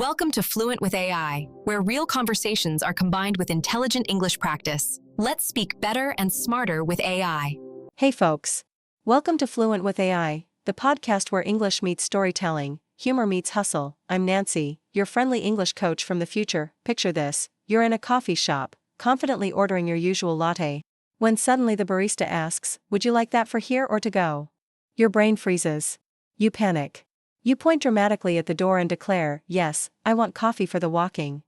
Welcome to Fluent with AI, where real conversations are combined with intelligent English practice. Let's speak better and smarter with AI. Hey folks. Welcome to Fluent with AI, the podcast where English meets storytelling, humor meets hustle. I'm Nancy, your friendly English coach from the future. Picture this: you're in a coffee shop, confidently ordering your usual latte, when suddenly the barista asks, "Would you like that for here or to go?" Your brain freezes. You panic. You point dramatically at the door and declare, "Yes, I want coffee for the walking."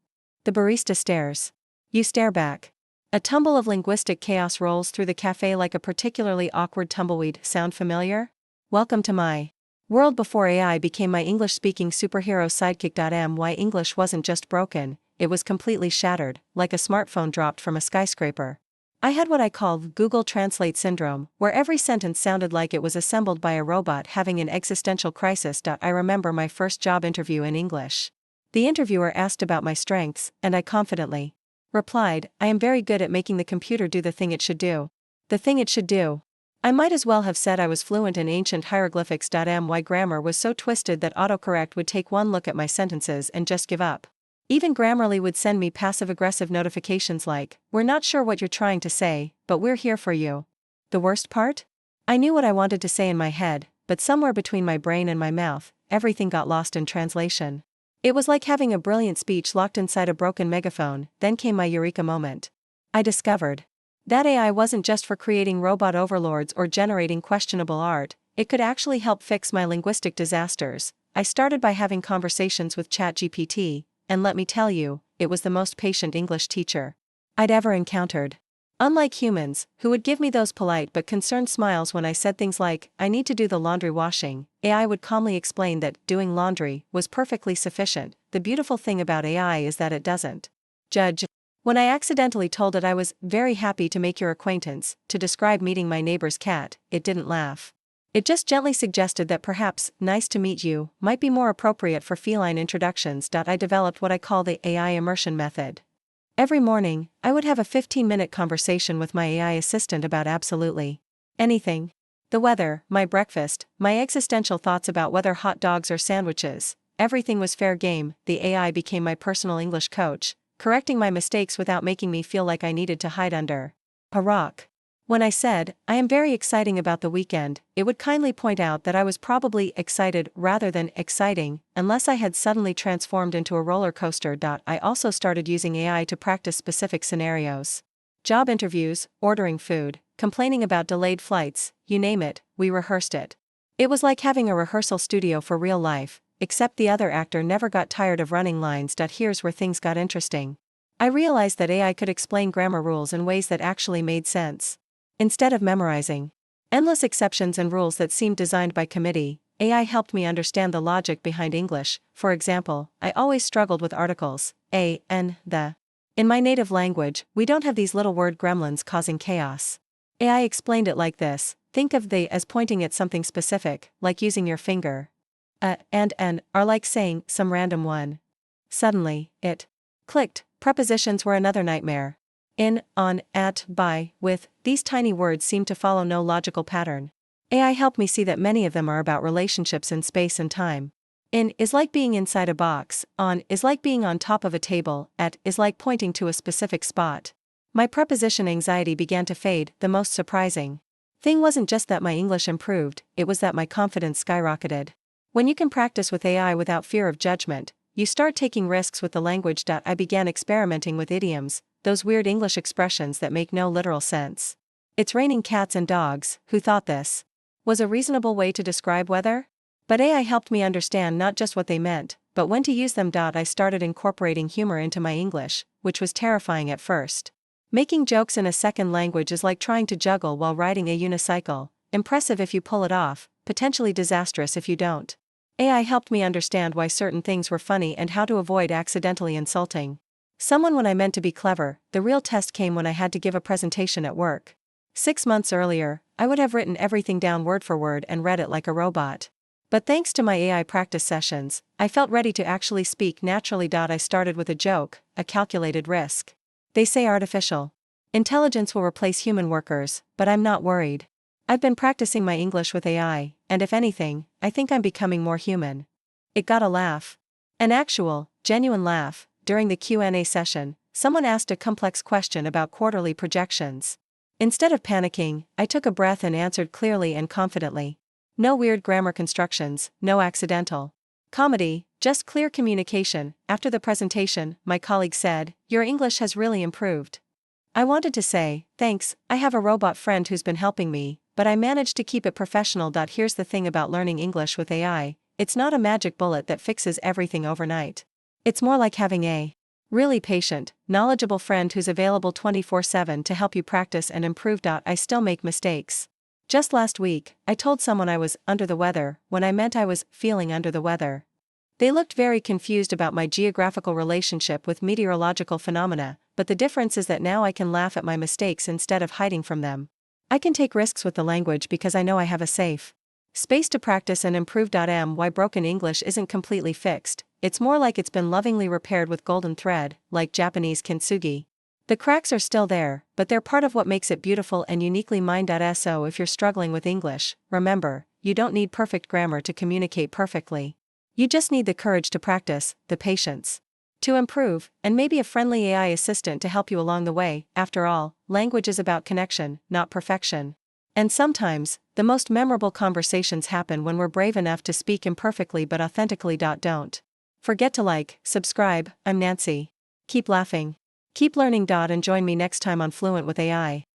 The barista stares. You stare back. A tumble of linguistic chaos rolls through the cafe like a particularly awkward tumbleweed. Sound familiar? Welcome to my world before AI became my English-speaking superhero sidekick. My English wasn't just broken, it was completely shattered, like a smartphone dropped from a skyscraper. I had what I call Google Translate syndrome, where every sentence sounded like it was assembled by a robot having an existential crisis. I remember my first job interview in English. The interviewer asked about my strengths, and I confidently replied, "I am very good at making the computer do the thing it should do." The thing it should do. I might as well have said I was fluent in ancient hieroglyphics. My grammar was so twisted that autocorrect would take one look at my sentences and just give up. Even Grammarly would send me passive-aggressive notifications like, "We're not sure what you're trying to say, but we're here for you." The worst part? I knew what I wanted to say in my head, but somewhere between my brain and my mouth, everything got lost in translation. It was like having a brilliant speech locked inside a broken megaphone. Then came my eureka moment. I discovered that AI wasn't just for creating robot overlords or generating questionable art, it could actually help fix my linguistic disasters. I started by having conversations with ChatGPT, and let me tell you, it was the most patient English teacher I'd ever encountered. Unlike humans, who would give me those polite but concerned smiles when I said things like, "I need to do the laundry washing," AI would calmly explain that doing laundry was perfectly sufficient. The beautiful thing about AI is that it doesn't judge. When I accidentally told it I was very happy to make your acquaintance, to describe meeting my neighbor's cat, it didn't laugh. It just gently suggested that perhaps, "nice to meet you," might be more appropriate for feline introductions. I developed what I call the AI immersion method. Every morning, I would have a 15-minute conversation with my AI assistant about absolutely anything. The weather, my breakfast, my existential thoughts about whether hot dogs or sandwiches. Everything was fair game. The AI became my personal English coach, correcting my mistakes without making me feel like I needed to hide under a rock. When I said, "I am very exciting about the weekend," it would kindly point out that I was probably excited rather than exciting, unless I had suddenly transformed into a roller coaster. I also started using AI to practice specific scenarios. Job interviews, ordering food, complaining about delayed flights, you name it, we rehearsed it. It was like having a rehearsal studio for real life, except the other actor never got tired of running lines. Here's where things got interesting. I realized that AI could explain grammar rules in ways that actually made sense. Instead of memorizing endless exceptions and rules that seemed designed by committee, AI helped me understand the logic behind English. For example, I always struggled with articles, a, and, the. In my native language, we don't have these little word gremlins causing chaos. AI explained it like this: think of the as pointing at something specific, like using your finger. And an are like saying some random one. Suddenly, it clicked. Prepositions were another nightmare. In, on, at, by, with, these tiny words seem to follow no logical pattern. AI helped me see that many of them are about relationships in space and time. In is like being inside a box, on is like being on top of a table, at is like pointing to a specific spot. My preposition anxiety began to fade. The most surprising thing wasn't just that my English improved, it was that my confidence skyrocketed. When you can practice with AI without fear of judgment, you start taking risks with the language. I began experimenting with idioms, those weird English expressions that make no literal sense. "It's raining cats and dogs," who thought this was a reasonable way to describe weather? But AI helped me understand not just what they meant, but when to use them. I started incorporating humor into my English, which was terrifying at first. Making jokes in a second language is like trying to juggle while riding a unicycle, impressive if you pull it off, potentially disastrous if you don't. AI helped me understand why certain things were funny and how to avoid accidentally insulting someone when I meant to be clever. The real test came when I had to give a presentation at work. 6 months earlier, I would have written everything down word for word and read it like a robot. But thanks to my AI practice sessions, I felt ready to actually speak naturally. I started with a joke, a calculated risk. They say artificial intelligence will replace human workers, but I'm not worried. I've been practicing my English with AI, and if anything, I think I'm becoming more human. It got a laugh. An actual, genuine laugh. During the Q&A session, someone asked a complex question about quarterly projections. Instead of panicking, I took a breath and answered clearly and confidently. No weird grammar constructions, no accidental comedy, just clear communication. After the presentation, my colleague said, "Your English has really improved." I wanted to say, "Thanks, I have a robot friend who's been helping me," but I managed to keep it professional. Here's the thing about learning English with AI, it's not a magic bullet that fixes everything overnight. It's more like having a really patient, knowledgeable friend who's available 24/7 to help you practice and improve. I still make mistakes. Just last week, I told someone I was under the weather when I meant I was feeling under the weather. They looked very confused about my geographical relationship with meteorological phenomena, but the difference is that now I can laugh at my mistakes instead of hiding from them. I can take risks with the language because I know I have a safe space to practice and improve. My broken English isn't completely fixed, it's more like it's been lovingly repaired with golden thread, like Japanese kintsugi. The cracks are still there, but they're part of what makes it beautiful and uniquely mine. So if you're struggling with English, remember, you don't need perfect grammar to communicate perfectly. You just need the courage to practice, the patience to improve, and maybe a friendly AI assistant to help you along the way. After all, language is about connection, not perfection. And sometimes, the most memorable conversations happen when we're brave enough to speak imperfectly but authentically. Don't forget to like, subscribe. I'm Nancy. Keep laughing. Keep learning. And join me next time on Fluent with AI.